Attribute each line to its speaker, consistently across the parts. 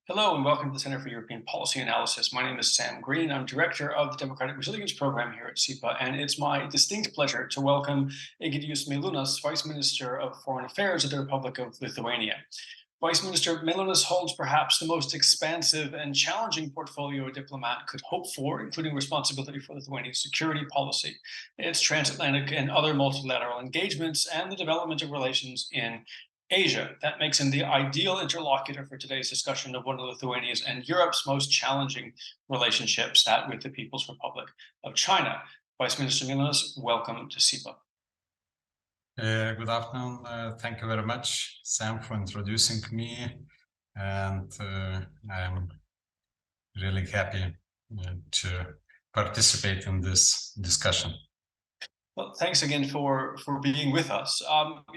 Speaker 1: Hello and welcome to the Center for European Policy Analysis. My name is Sam Greene. I'm director of the Democratic Resilience Program here at CEPA, and it's my distinct pleasure to welcome Egidijus Meilūnas, Vice Minister of Foreign Affairs of the Republic of Lithuania. Vice Minister Meilūnas holds perhaps the most expansive and challenging portfolio a diplomat could hope for, including responsibility for Lithuania's security policy, its transatlantic and other multilateral engagements, and the development of relations in Asia. That makes him the ideal interlocutor for today's discussion of one of Lithuania's and Europe's most challenging relationships, that with the People's Republic of China. Vice Minister Meilūnas, welcome to CEPA.
Speaker 2: Good afternoon. Thank you very much, Sam, for introducing me. And I'm really happy to participate in this discussion.
Speaker 1: Well, thanks again for being with us.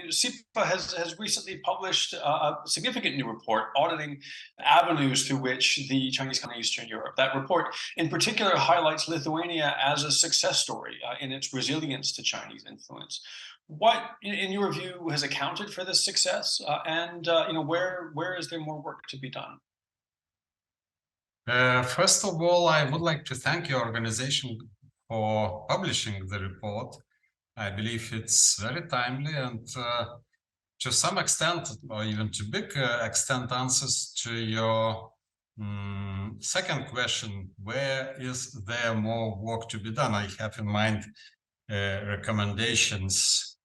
Speaker 1: CEPA has recently published a significant new report auditing avenues through which the Chinese come to Eastern Europe. That report in particular highlights Lithuania as a success story in its resilience to Chinese influence. What, in your view, has accounted for this success, and where is there more work to be done?
Speaker 2: First of all, I would like to thank your organization for publishing the report. I believe it's very timely and to some extent, or even to big extent, answers to your second question, where is there more work to be done? I have in mind recommendations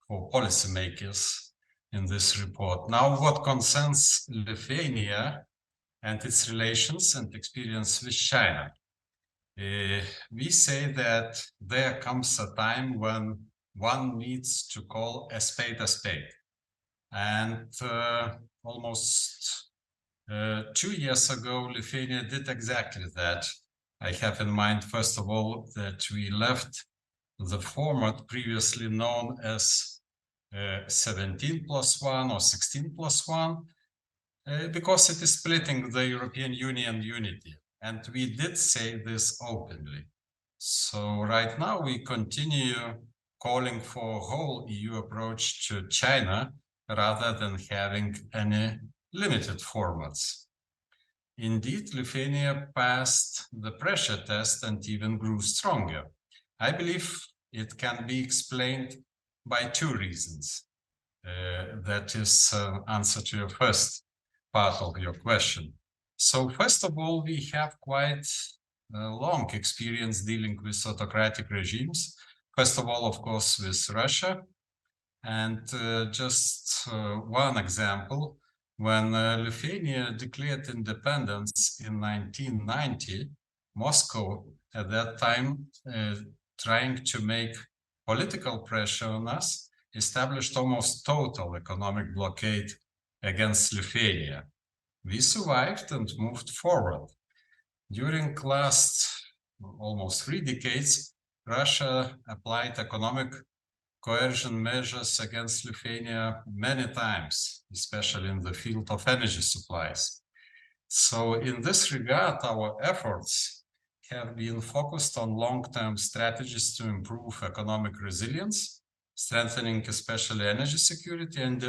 Speaker 2: for policymakers in this report. Now, what concerns Lithuania and its relations and experience with China, we say that there comes a time when one needs to call a spade a spade. And almost 2 years ago, Lithuania did exactly that. I have in mind, first of all, that we left the format previously known as 17+1 or 16+1, because it is splitting the European Union unity. And we did say this openly. So right now we continue calling for a whole EU approach to China rather than having any limited formats. Indeed, Lithuania passed the pressure test and even grew stronger. I believe it can be explained by two reasons. That is answer to your first part of your question. So first of all, we have quite long experience dealing with autocratic regimes. First of all, of course, with Russia. And just one example, when Lithuania declared independence in 1990, Moscow at that time, trying to make political pressure on us, established almost total economic blockade against Lithuania. We survived and moved forward. During last almost 3 decades, Russia applied economic coercion measures against Lithuania many times, especially in the field of energy supplies. So in this regard, our efforts have been focused on long-term strategies to improve economic resilience, strengthening especially energy security and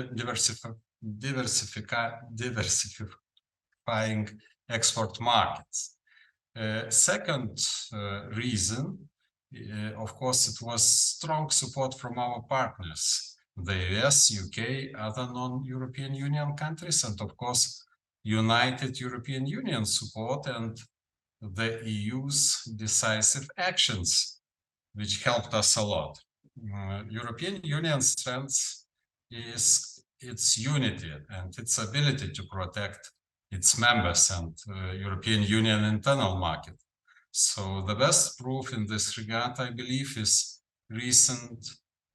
Speaker 2: diversifying export markets. Second reason, of course, it was strong support from our partners, the US, UK, other non-European Union countries, and of course, united European Union support and the EU's decisive actions, which helped us a lot. European Union's strength is its unity and its ability to protect its members and European Union internal market. So the best proof in this regard, I believe, is recent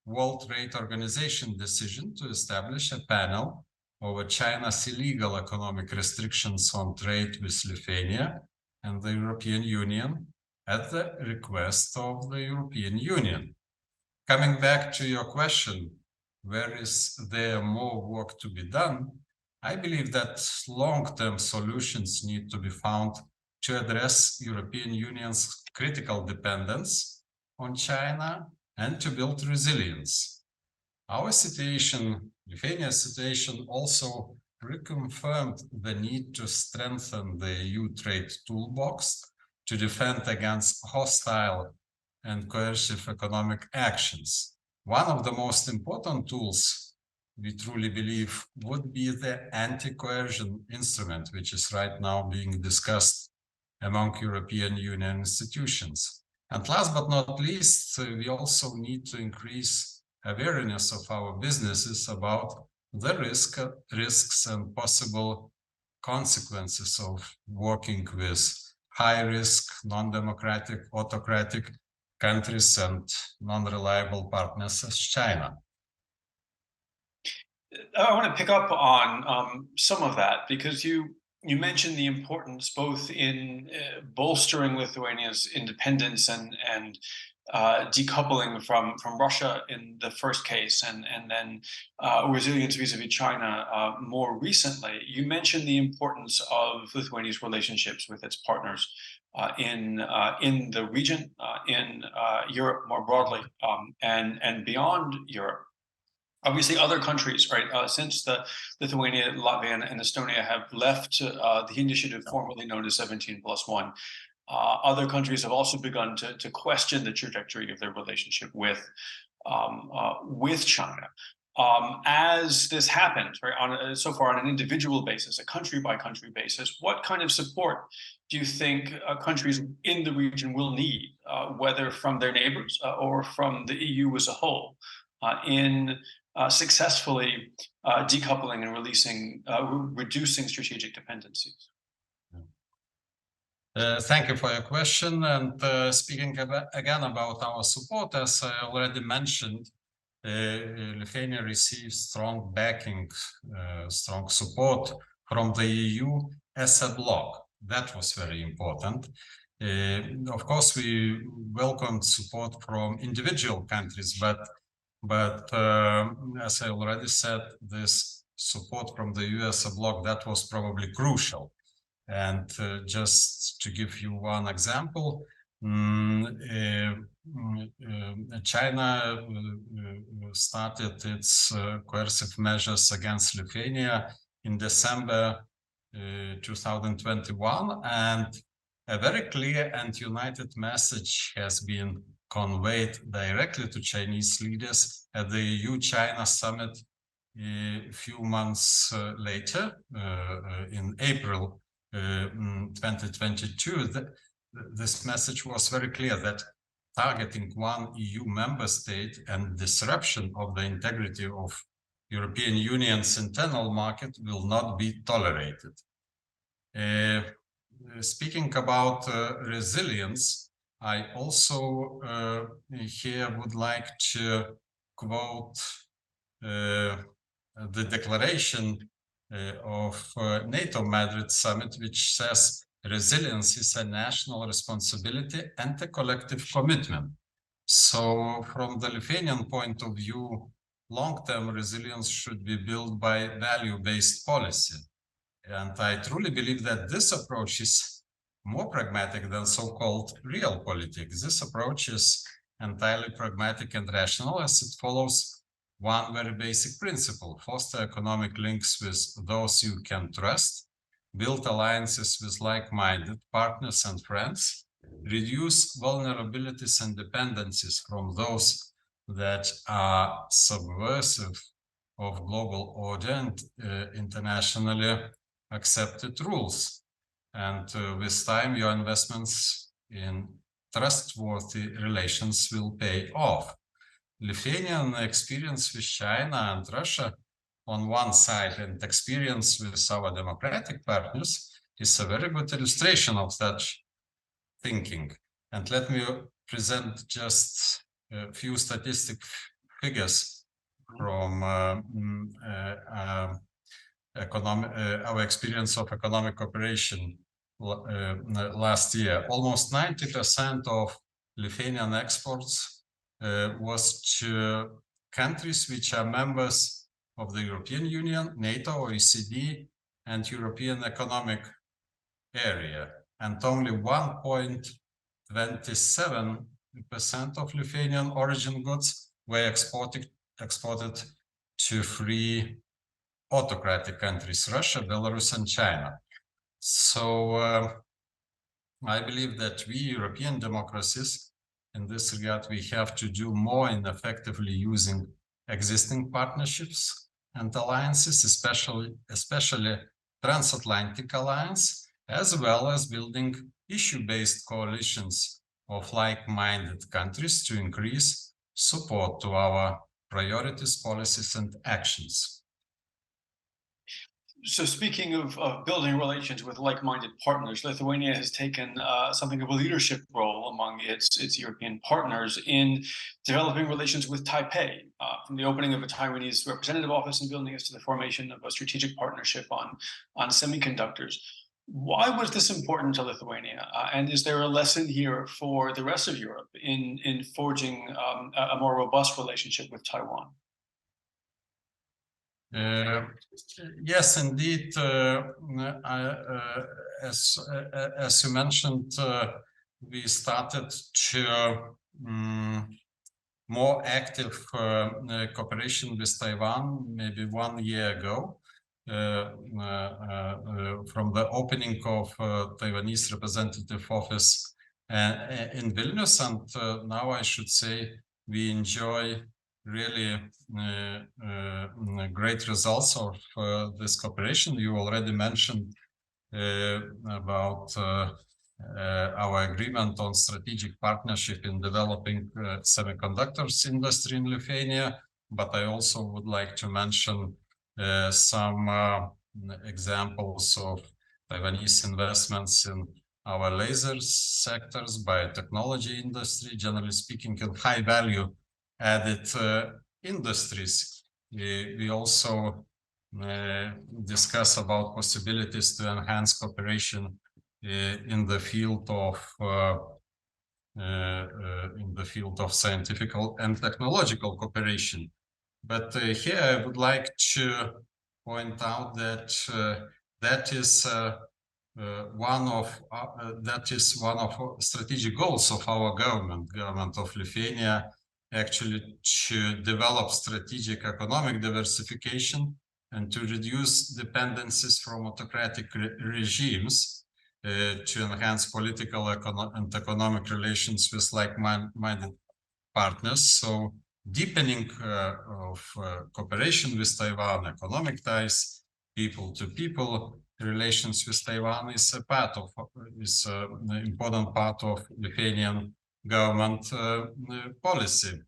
Speaker 2: World Trade Organization decision to establish a panel over China's illegal economic restrictions on trade with Lithuania and the European Union at the request of the European Union. Coming back to your question, where is there more work to be done? I believe that long-term solutions need to be found to address European Union's critical dependence on China and to build resilience. Our situation, Lithuania's situation, also reconfirmed the need to strengthen the EU trade toolbox to defend against hostile and coercive economic actions. One of the most important tools, we truly believe, would be the anti-coercion instrument, which is right now being discussed among European Union institutions. And last but not least, we also need to increase awareness of our businesses about the risks and possible consequences of working with high-risk, non-democratic, autocratic countries and non-reliable partners as China.
Speaker 1: I want to pick up on some of that, because you mentioned the importance both in bolstering Lithuania's independence and decoupling from Russia in the first case, and then resilience vis-a-vis China more recently. You mentioned the importance of Lithuania's relationships with its partners in the region, in Europe more broadly, and beyond Europe. Obviously, other countries, right, since the Lithuania, Latvia, and Estonia have left the initiative formerly known as 17+1, other countries have also begun to question the trajectory of their relationship with China. As this happened, right, so far on an individual basis, a country-by-country basis, what kind of support do you think countries in the region will need, whether from their neighbors or from the EU as a whole, in successfully decoupling and reducing strategic dependencies?
Speaker 2: Thank you for your question. And speaking again about our support, as I already mentioned, Lithuania receives strong backing, strong support from the EU as a bloc. That was very important. Of course, we welcomed support from individual countries, but as I already said, this support from the EU as a bloc, that was probably crucial. And just to give you one example, China started its coercive measures against Lithuania in December 2021, and a very clear and united message has been conveyed directly to Chinese leaders at the EU-China summit a few months later, in April 2022. This message was very clear that targeting one EU member state and disruption of the integrity of European Union's internal market will not be tolerated. Speaking about resilience, I also here would like to quote the declaration of NATO Madrid summit, which says resilience is a national responsibility and a collective commitment. So from the Lithuanian point of view, long-term resilience should be built by value-based policy. And I truly believe that this approach is more pragmatic than so-called realpolitik. This approach is entirely pragmatic and rational, as it follows one very basic principle: foster economic links with those you can trust, build alliances with like-minded partners and friends, reduce vulnerabilities and dependencies from those that are subversive of global order and internationally accepted rules. And with time, your investments in trustworthy relations will pay off. Lithuanian experience with China and Russia on one side and experience with our democratic partners is a very good illustration of such thinking. And let me present just a few statistic figures from our experience of economic cooperation last year. Almost 90% of Lithuanian exports was to countries which are members of the European Union, NATO, OECD, and European Economic Area. And only 1.27% of Lithuanian origin goods were exported to free autocratic countries, Russia, Belarus, and China. So I believe that we European democracies, in this regard, we have to do more in effectively using existing partnerships and alliances, especially Transatlantic Alliance, as well as building issue-based coalitions of like-minded countries to increase support to our priorities, policies, and actions.
Speaker 1: So speaking of building relations with like-minded partners, Lithuania has taken something of a leadership role among its European partners in developing relations with Taipei, from the opening of a Taiwanese representative office in Vilnius to the formation of a strategic partnership on semiconductors. Why was this important to Lithuania? And is there a lesson here for the rest of Europe in forging a more robust relationship with Taiwan?
Speaker 2: Yes, indeed. As you mentioned, we started to more active cooperation with Taiwan maybe 1 year ago, from the opening of Taiwanese representative office in Vilnius, and now I should say we enjoy really great results of this cooperation. You already mentioned about our agreement on strategic partnership in developing semiconductors industry in Lithuania, but I also would like to mention some examples of Taiwanese investments in our laser sectors, biotechnology industry, generally speaking, and high value added industries. We also discuss about possibilities to enhance cooperation in the field of scientific and technological cooperation. But here I would like to point out that that is one of strategic goals of our government of Lithuania, actually to develop strategic economic diversification and to reduce dependencies from autocratic regimes, to enhance political and economic relations with like-minded partners. So deepening of cooperation with Taiwan, economic ties, people-to-people relations with Taiwan is an important part of Lithuanian government policy.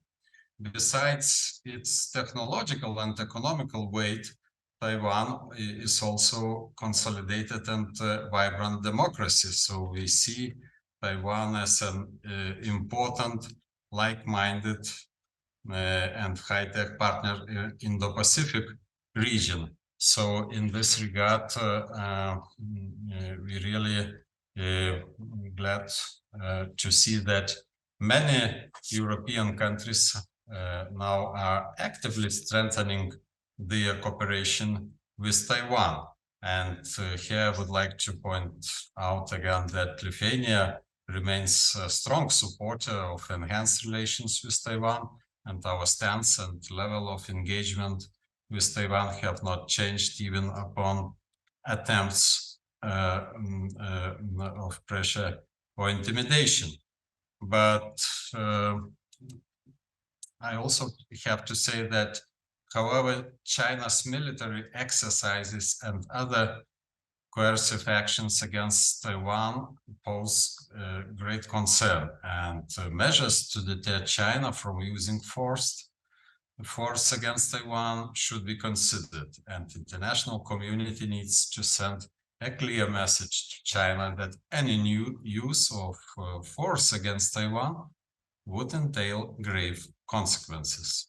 Speaker 2: Besides its technological and economical weight, Taiwan is also consolidated and vibrant democracy. So we see Taiwan as an important, like-minded and high-tech partner in the Pacific region. So in this regard, we really glad to see that many European countries now are actively strengthening their cooperation with Taiwan. And here I would like to point out again that Lithuania remains a strong supporter of enhanced relations with Taiwan, and our stance and level of engagement with Taiwan have not changed even upon attempts of pressure or intimidation. But I also have to say that, however, China's military exercises and other coercive actions against Taiwan pose great concern, and measures to deter China from using force against Taiwan should be considered, and the international community needs to send a clear message to China that any new use of force against Taiwan would entail grave consequences.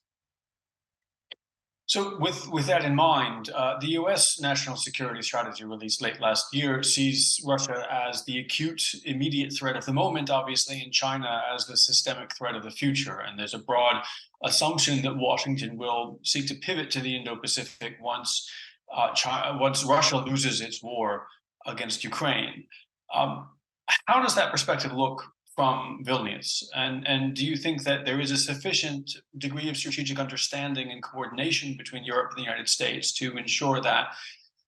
Speaker 1: So with that in mind, the US national security strategy released late last year sees Russia as the acute, immediate threat of the moment, obviously, and China as the systemic threat of the future. And there's a broad assumption that Washington will seek to pivot to the Indo-Pacific once Russia loses its war against Ukraine. How does that perspective look from Vilnius? And do you think that there is a sufficient degree of strategic understanding and coordination between Europe and the United States to ensure that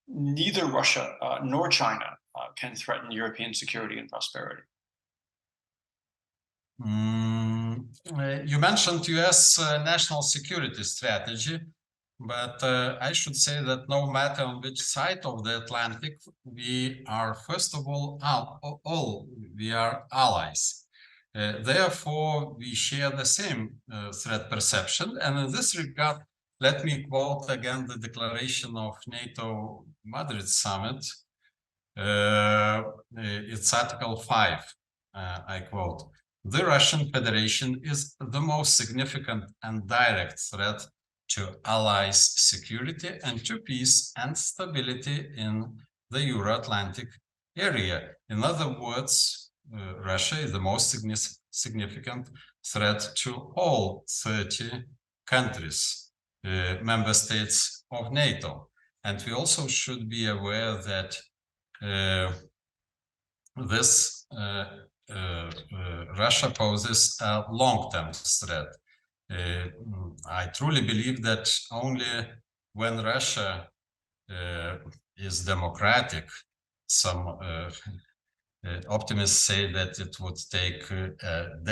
Speaker 1: neither Russia nor China can threaten European security and prosperity?
Speaker 2: You mentioned US national security strategy, but I should say that no matter on which side of the Atlantic, we are, first of all, we are allies. Therefore, we share the same threat perception. And in this regard, let me quote again the declaration of NATO Madrid summit. It's Article 5, I quote, "The Russian Federation is the most significant and direct threat to allies' security and to peace and stability in the Euro-Atlantic area." In other words, Russia is the most significant threat to all 30 countries, member states of NATO. And we also should be aware that Russia poses a long-term threat. I truly believe that only when Russia is democratic, some optimists say that it would take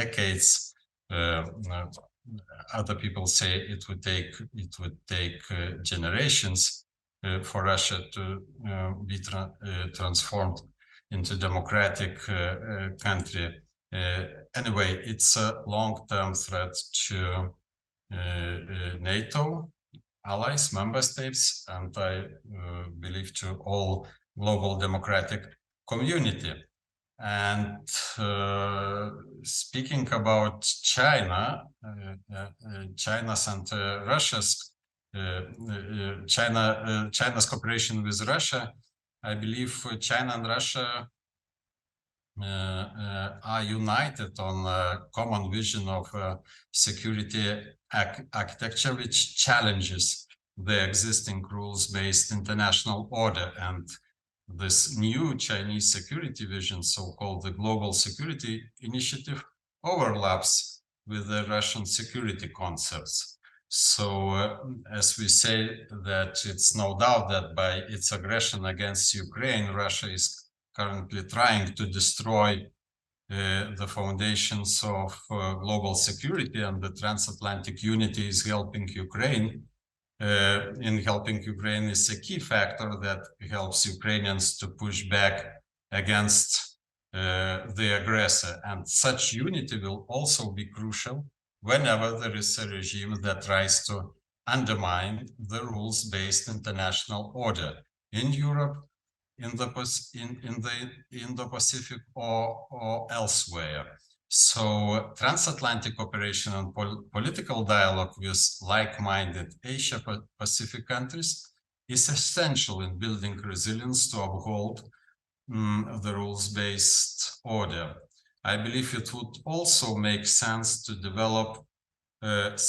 Speaker 2: decades. Other people say it would take generations for Russia to be transformed into democratic country. Anyway, it's a long-term threat to NATO allies, member states, and I believe to all global democratic community. And speaking about China, China's and Russia's China's cooperation with Russia, I believe China and Russia are united on a common vision of security architecture, which challenges the existing rules-based international order. And this new Chinese security vision, so-called the Global Security Initiative, overlaps with the Russian security concepts. So as we say, that it's no doubt that by its aggression against Ukraine, Russia is currently trying to destroy the foundations of global security, and the transatlantic unity is helping Ukraine. In helping Ukraine is a key factor that helps Ukrainians to push back against the aggressor. And such unity will also be crucial whenever there is a regime that tries to undermine the rules-based international order in Europe, in the Indo-Pacific, or elsewhere. So transatlantic cooperation and political dialogue with like-minded Asia-Pacific countries is essential in building resilience to uphold the rules-based order. I believe it would also make sense to develop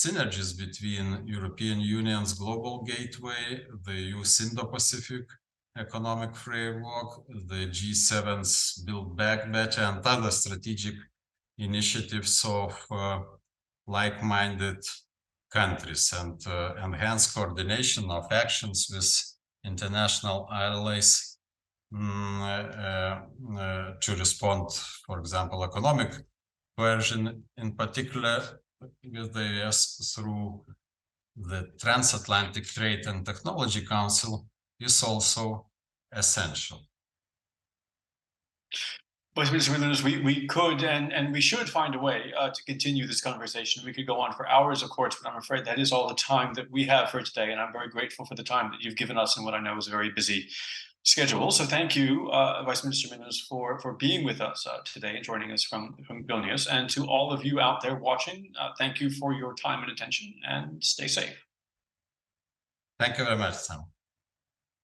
Speaker 2: synergies between European Union's Global Gateway, the EU's Indo-Pacific Economic Framework, the G7's Build Back Better, and other strategic initiatives of like-minded countries, and enhance coordination of actions with international allies to respond, for example, economic coercion, in particular with the US through the Transatlantic Trade and Technology Council, is also essential.
Speaker 1: But Mr. Meilūnas, we could and we should find a way to continue this conversation. We could go on for hours, of course, but I'm afraid that is all the time that we have for today. And I'm very grateful for the time that you've given us in what I know is a very busy schedule. So thank you, Vice Minister Meilūnas, for being with us today and joining us from Vilnius. And to all of you out there watching, thank you for your time and attention, and stay safe.
Speaker 2: Thank you very much, Sam.